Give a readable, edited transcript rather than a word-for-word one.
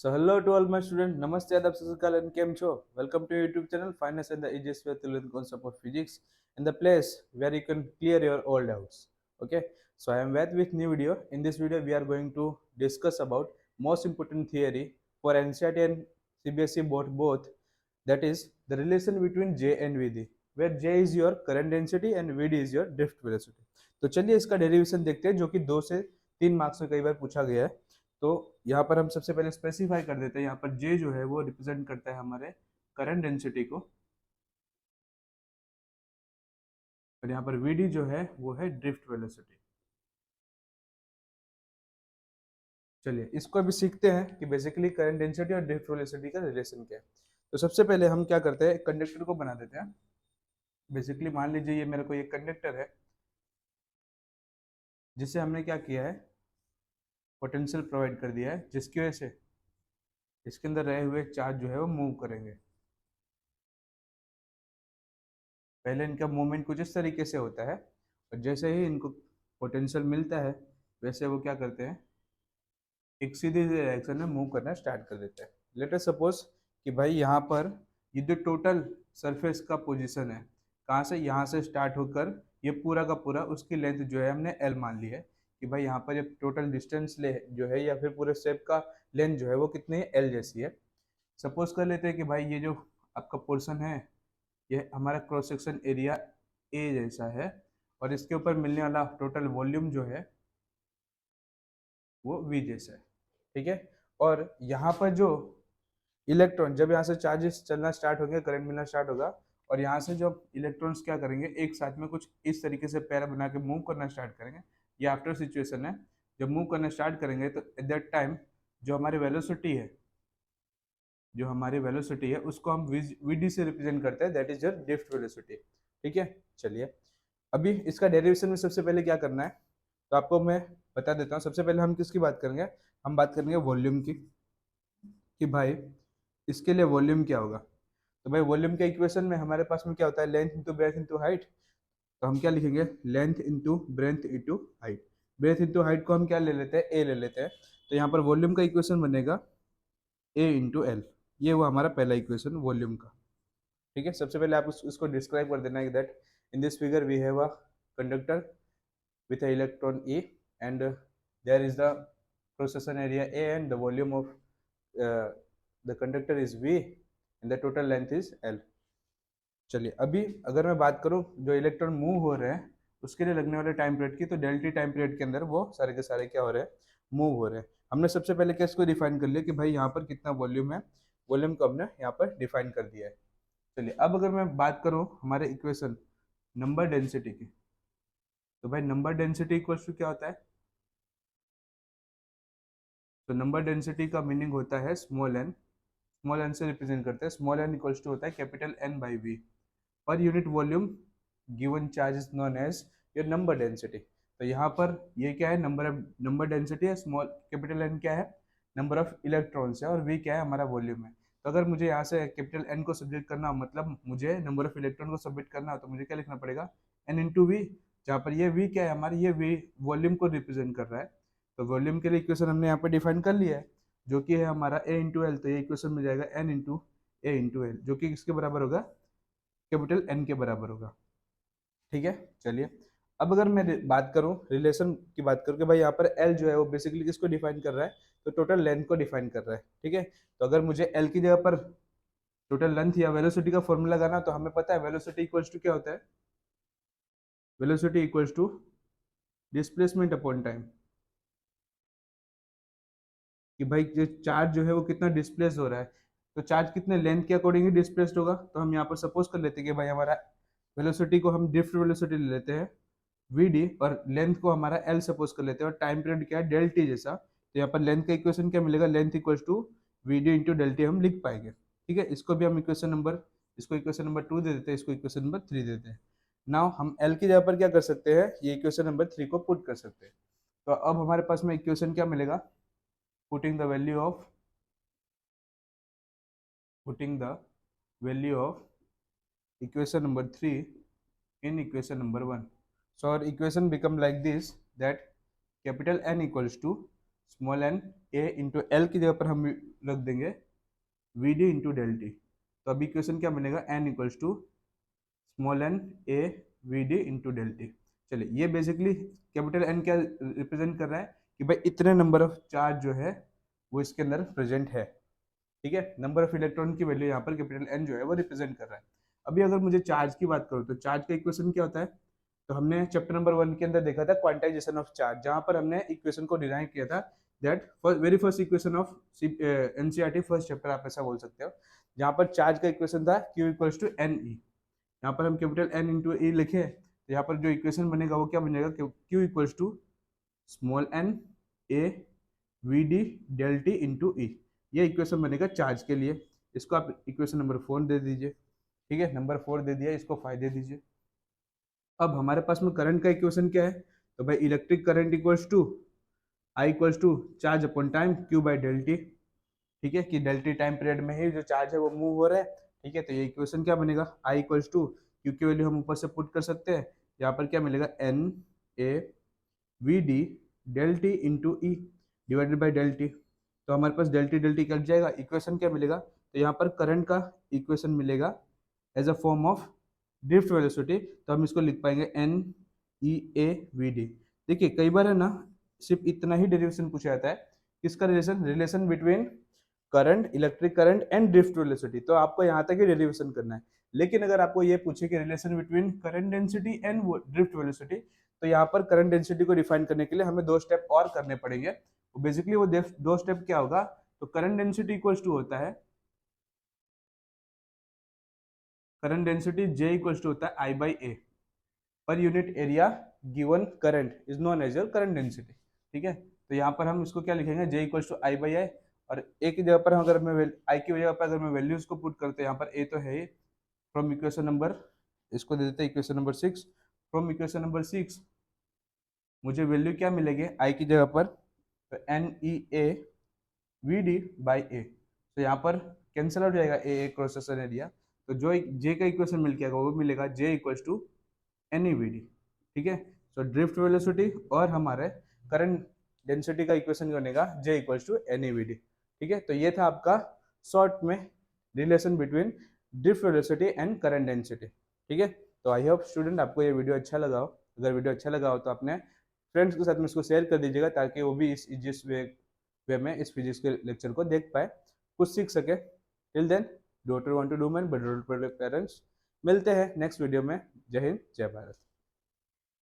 So hello to all my students. Namaste, adab, sasakal, and kem cho. Welcome to your YouTube channel, Finance and the easiest way to learn concept of physics, and the place where you can clear your all doubts. Okay. So I am Ved with new video. In this video, we are going to discuss about most important theory for NCERT and CBSE both. That is the relation between J and VD, where J is your current density and VD is your drift velocity. तो चलिए इसका derivation देखते हैं, जो कि 2 से 3 marks में कई बार पूछा गया है। तो यहाँ पर हम सबसे पहले स्पेसिफाई कर देते हैं, यहाँ पर जे जो है वो रिप्रेजेंट करता है हमारे करंट डेंसिटी को, और यहाँ पर वीडी जो है वो है ड्रिफ्ट वेलोसिटी। चलिए इसको अभी सीखते हैं कि बेसिकली करंट डेंसिटी और ड्रिफ्ट वेलोसिटी का रिलेशन क्या है। तो सबसे पहले हम क्या करते हैं, कंडक्टर को बना देते हैं। बेसिकली मान लीजिए ये मेरे को ये कंडक्टर है, जिसे हमने क्या किया है, पोटेंशियल प्रोवाइड कर दिया है, जिसकी वजह से इसके अंदर रहे हुए चार्ज जो है वो मूव करेंगे। पहले इनका मूवमेंट कुछ इस तरीके से होता है, और जैसे ही इनको पोटेंशियल मिलता है वैसे वो क्या करते हैं, एक सीधी डायरेक्शन में मूव करना स्टार्ट कर देते हैं। लेट अस सपोज कि भाई यहाँ पर ये जो टोटल सरफेस का पोजीशन है, कहाँ से, यहाँ से स्टार्ट होकर ये पूरा का पूरा उसकी लेंथ जो है हमने एल मान ली है कि भाई यहाँ पर ये टोटल डिस्टेंस ले जो है या फिर पूरे शेप का लेंथ जो है वो कितनी है, एल जैसी है। सपोज कर लेते हैं कि भाई ये जो आपका पोर्शन है ये हमारा क्रॉस सेक्शन एरिया ए जैसा है, और इसके ऊपर मिलने वाला टोटल वॉल्यूम जो है वो वी जैसा है। ठीक है, और यहाँ पर जो इलेक्ट्रॉन, जब यहाँ से चार्जेस चलना स्टार्ट होंगे, करंट मिलना स्टार्ट होगा, और यहाँ से जब इलेक्ट्रॉन्स क्या करेंगे, एक साथ में कुछ इस तरीके से पैरा बना के मूव करना स्टार्ट करेंगे। ये आफ्टर सिचुएशन है, जब मूव करना स्टार्ट करेंगे तो एट दैट टाइम जो हमारी वेलोसिटी है, उसको हम वीडी से रिप्रेजेंट करते हैं, that is your drift velocity. ठीक है, चलिए अभी इसका डेरिवेशन में सबसे पहले क्या करना है, तो आपको मैं बता देता हूँ। सबसे पहले हम किसकी बात करेंगे, हम बात करेंगे वॉल्यूम की, कि भाई इसके लिए वॉल्यूम क्या होगा। तो भाई वॉल्यूम के इक्वेशन में हमारे पास में क्या होता है, length into breadth into height. तो हम क्या लिखेंगे, length into breadth into height. Breath into height को हम क्या ले लेते हैं, ए ले लेते हैं। तो यहाँ पर वॉल्यूम का इक्वेशन बनेगा ए इंटू एल। ये हुआ हमारा पहला इक्वेशन वॉल्यूम का। ठीक है, सबसे पहले आप उसको डिस्क्राइब कर देना है that in this figure we have a conductor with a electron E, and there is the cross section area A, and the volume of uh, the conductor is V, and the total length is L। चलिए अभी अगर मैं बात करूं जो electron move हो रहे हैं उसके लिए लगने वाले टाइम पीरियड की, तो डेल्टी टाइम पीरियड के अंदर वो सारे के सारे क्या हो रहे हैं, मूव हो रहे हैं। हमने सबसे पहले क्या इसको डिफाइन कर लिया कि भाई यहाँ पर कितना वॉल्यूम है, वॉल्यूम को हमने यहाँ पर डिफाइन कर दिया है। चलिए अब अगर मैं बात करूँ हमारे इक्वेशन नंबर डेंसिटी की, तो भाई नंबर डेंसिटी इक्वल्स टू क्या होता है, तो नंबर डेंसिटी का मीनिंग होता है स्मॉल एन। स्मॉल एन से रिप्रेजेंट करते हैं, स्मॉल एन इक्वल्स टू होता है capital N by V. Per unit volume given charge is known as your number density. तो यहाँ पर ये क्या है, नंबर डेंसिटी है, स्मॉल कैपिटल एन क्या है, नंबर ऑफ इलेक्ट्रॉन्स है, और वी क्या है, हमारा वॉल्यूम है। तो अगर मुझे यहाँ से कैपिटल एन को सब्जेक्ट करना हो, मतलब मुझे नंबर ऑफ इलेक्ट्रॉन को सबमिट करना हो, तो मुझे क्या लिखना पड़ेगा, एन इंटू वी, जहाँ पर ये वी क्या है हमारी, ये वी वॉल्यूम को रिप्रेजेंट कर रहा है। तो वॉल्यूम के लिए इक्वेशन हमने यहाँ पे डिफाइन कर लिया है, जो कि है हमारा ए इंटू एल। तो ये इक्वेशन में जाएगा एन इंटू ए इंटू एल, जो कि किसके बराबर होगा, कैपिटल एन के बराबर होगा। ठीक है, चलिए अब अगर मैं बात करूं रिलेशन की, बात करूं कि भाई यहाँ पर एल जो है वो बेसिकली किसको डिफाइन कर रहा है, तो टोटल लेंथ को डिफाइन कर रहा है। ठीक है, तो अगर मुझे एल की जगह पर टोटल लेंथ या वेलोसिटी का फॉर्मूला लगाना, तो हमें पता है वेलोसिटी इक्वल्स टू क्या होता है, velocity equals to displacement upon time. कि भाई जो चार्ज जो है वो कितना डिस्प्लेस हो रहा है, तो चार्ज कितने लेंथ के अकॉर्डिंग ही डिस्प्लेस्ड होगा। तो हम यहाँ पर सपोज कर लेते हैं कि भाई हमारा वेलोसिटी को हम ड्रिफ्ट वेलोसिटी ले लेते हैं वी डी, और लेंथ को हमारा एल सपोज कर लेते हैं, और टाइम पीरियड क्या है, डेल टी जैसा। तो यहाँ पर लेंथ का इक्वेशन क्या मिलेगा, length equals to V D into del T हम लिख पाएंगे। ठीक है, इसको भी हम इसको इक्वेशन नंबर 2 दे देते हैं, इसको इक्वेशन नंबर 3 दे देते हैं। नाउ हम एल की जगह पर क्या कर सकते हैं, ये इक्वेशन नंबर 3 को पुट कर सकते हैं। तो अब हमारे पास में इक्वेशन क्या मिलेगा, putting the value of putting the value of equation number 3 in equation number 1. So our equation become like this, that capital N equals to small N A into L की जगह पर हम रख देंगे V D into del T. तो अभी equation क्या बनेगा, N equals to small N A V D into del T. चलिए, ये बेसिकली कैपिटल एन क्या रिप्रेजेंट कर रहा है कि भाई इतने नंबर ऑफ चार्ज जो है वो इसके अंदर प्रेजेंट है। ठीक है, नंबर ऑफ इलेक्ट्रॉन की वैल्यू यहाँ पर कैपिटल एन जो है वो रिप्रेजेंट कर रहा है। अभी अगर मुझे चार्ज की बात करूँ तो चार्ज का इक्वेशन क्या होता है, तो हमने चैप्टर नंबर 1 के अंदर देखा था क्वांटाइजेशन ऑफ चार्ज, जहां पर हमने इक्वेशन को डिराइव किया था that very first equation of NCERT first chapter आप ऐसा बोल सकते हो, जहां पर चार्ज का इक्वेशन था Q equals to N E. यहाँ पर हम कैपिटल एन इंटू ई लिखे, तो यहाँ पर जो इक्वेशन बनेगा वो क्या बनेगा, Q equals to small N A V D del T into E. ये इक्वेशन बनेगा चार्ज के लिए। इसको आप इक्वेशन नंबर 4 दे दीजिए। ठीक है, नंबर 4 दे दिया, इसको 5 दे दीजिए। अब हमारे पास में करंट का इक्वेशन क्या है, तो भाई electric current equals to I equals to charge upon time Q by del T. ठीक है, कि डेल टी टाइम पीरियड में ही जो चार्ज है वो मूव हो रहा है। ठीक है, तो ये इक्वेशन क्या बनेगा, आई इक्वल्स टू Q की वैल्यू हम ऊपर से पुट कर सकते हैं, यहाँ पर क्या मिलेगा N A V D del T into E divided by del T. तो हमारे पास डेल टी कट जाएगा, इक्वेशन क्या मिलेगा, तो यहाँ पर करंट का इक्वेशन मिलेगा as a form of drift velocity. तो हम इसको लिख पाएंगे N E A V D. देखिए कई बार है ना सिर्फ इतना ही डेरिवेशन पूछा जाता है, किसका relation, relation between current, electric current and drift velocity. तो आपको यहाँ तक ही डेरिवेशन करना है। लेकिन अगर आपको ये पूछे कि relation between current density and drift velocity, तो यहाँ पर करंट डेंसिटी को डिफाइन करने के लिए हमें 2 स्टेप और करने पड़ेंगे। बेसिकली वो 2 स्टेप क्या होगा, तो करंट डेंसिटी इक्वल्स टू होता है, current density J equals to होता है I by A, per unit area given current is known as your current density. ठीक है, तो यहाँ पर हम इसको क्या लिखेंगे, J equals to I by I, और ए की जगह पर अगर मैं आई की जगह पर अगर मैं वैल्यूज को पुट करते हैं, यहाँ पर ए तो है ही, फ्रॉम इक्वेशन नंबर, इसको दे देते हैं equation number 6। From equation number 6 मुझे वैल्यू क्या मिलेगी आई की जगह पर, तो N E A V D by A. तो यहाँ पर कैंसिल आउट जाएगा ए क्रॉस सेक्शन एरिया, तो जो जे का इक्वेशन मिल के आएगा वो मिलेगा j equals to N e v d. ठीक है, तो ड्रिफ्ट वेलोसिटी और हमारे करंट डेंसिटी का इक्वेशन बनेगा j equals to N e v d. ठीक है, तो ये था आपका शॉर्ट में relation between drift velocity and current density. ठीक है, तो आई होप स्टूडेंट आपको ये वीडियो अच्छा लगा हो। अगर वीडियो अच्छा लगा हो तो अपने फ्रेंड्स के साथ में इसको शेयर कर दीजिएगा, ताकि वो भी इस वे में इस फिजिक्स के लेक्चर को देख पाए, कुछ सीख सके। Till then, daughter want to do man but don't protect parents. मिलते हैं नेक्स्ट वीडियो में। जय हिंद, जय भारत।